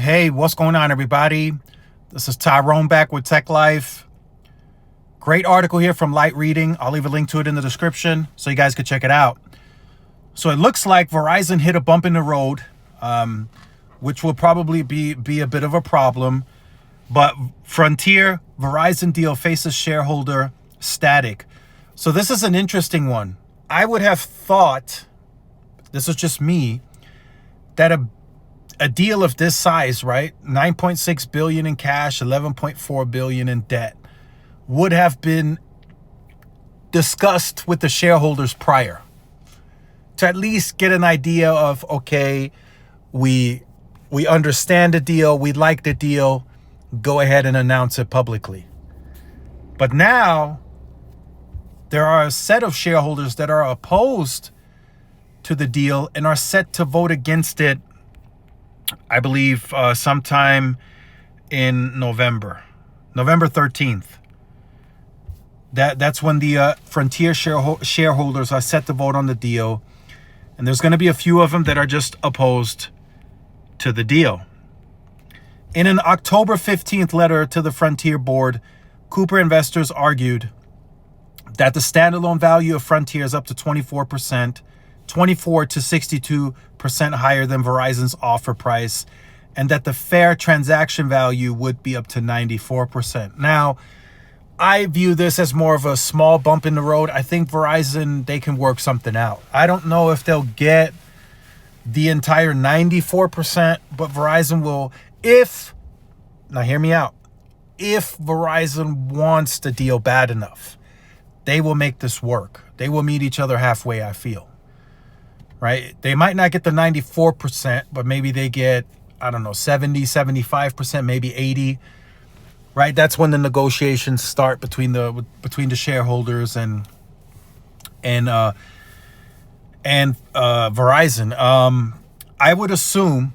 Hey, what's going on, everybody? This is Tyrone back with Tech Life. Great article here from Light Reading. I'll leave a link to it in the description so you guys can check it out. So it looks like Verizon hit a bump in the road, which will probably be a bit of a problem. But Frontier Verizon deal faces shareholder static. So this is an interesting one. I would have thought, this is just me, that a deal of this size, right? 9.6 billion in cash, 11.4 billion in debt, would have been discussed with the shareholders prior to at least get an idea of, okay, we understand the deal, we like the deal, go ahead and announce it publicly. But now there are a set of shareholders that are opposed to the deal and are set to vote against it, I believe, sometime in November 13th. That's when the Frontier shareholders are set to vote on the deal. And there's going to be a few of them that are just opposed to the deal. In an October 15th letter to the Frontier board, Cooper investors argued that the standalone value of Frontier is up to 24 to 62% higher than Verizon's offer price, and that the fair transaction value would be up to 94%. Now, I view this as more of a small bump in the road. I think Verizon, they can work something out. I don't know if they'll get the entire 94%, but Verizon will, now hear me out, if Verizon wants the deal bad enough, they will make this work. They will meet each other halfway, I feel. Right? They might not get the 94%, but maybe they get, I don't know, 70, 75%, maybe 80. Right? That's when the negotiations start between the shareholders and Verizon. I would assume,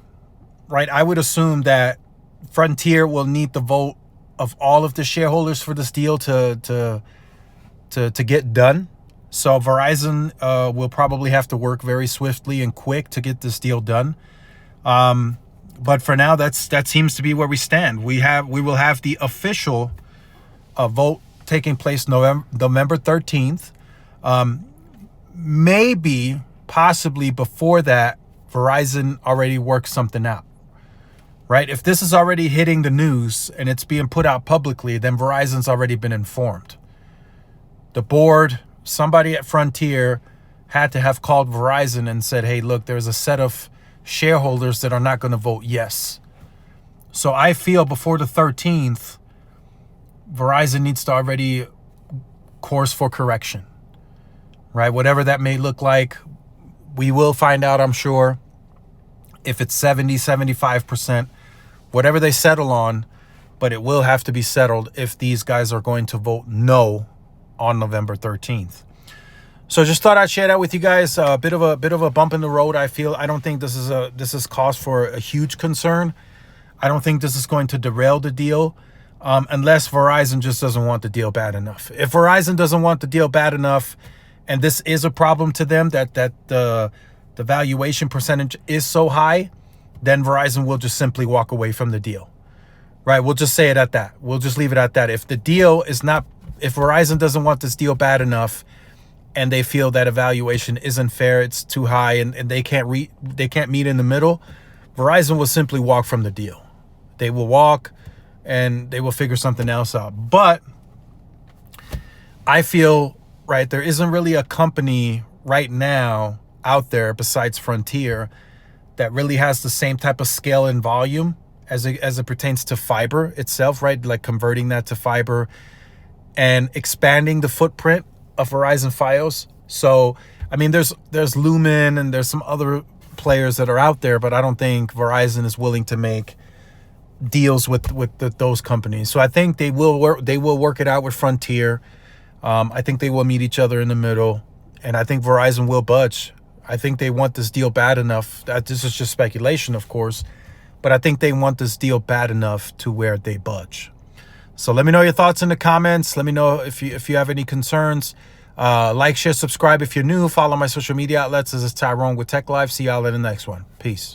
right? I would assume that Frontier will need the vote of all of the shareholders for this deal to get done. So Verizon will probably have to work very swiftly and quick to get this deal done. But for now, that seems to be where we stand. We will have the official vote taking place November 13th. Maybe, possibly before that, Verizon already worked something out. Right? If this is already hitting the news and it's being put out publicly, then Verizon's already been informed. The board, somebody at Frontier had to have called Verizon and said, hey, look, there's a set of shareholders that are not going to vote yes. So I feel before the 13th, Verizon needs to already course for correction, right? Whatever that may look like, we will find out, I'm sure, if it's 70, 75%, whatever they settle on, but it will have to be settled if these guys are going to vote no on November 13th. So just thought I'd share that with you guys. A bit of a bump in the road. I don't think this is cause for a huge concern. I don't think this is going to derail the deal, unless Verizon just doesn't want the deal bad enough. If Verizon doesn't want the deal bad enough, and this is a problem to them, that the valuation percentage is so high, then Verizon will just simply walk away from the deal. Right? We'll just say it at that. We'll just leave it at that. If Verizon doesn't want this deal bad enough, and they feel that evaluation isn't fair, it's too high, and they can't meet in the middle, Verizon will simply walk from the deal. They will walk, and they will figure something else out. But I feel, right, there isn't really a company right now out there besides Frontier that really has the same type of scale and volume as it pertains to fiber itself, right? Like converting that to fiber and expanding the footprint of Verizon Fios. So, I mean, there's Lumen and there's some other players that are out there, but I don't think Verizon is willing to make deals with those companies. So I think they will work it out with Frontier. I think they will meet each other in the middle, and I think Verizon will budge. I think they want this deal bad enough. This is just speculation, of course, but I think they want this deal bad enough to where they budge. So let me know your thoughts in the comments. Let me know if you have any concerns. Like, share, subscribe if you're new. Follow my social media outlets. This is Tyrone with Tech Life. See y'all in the next one. Peace.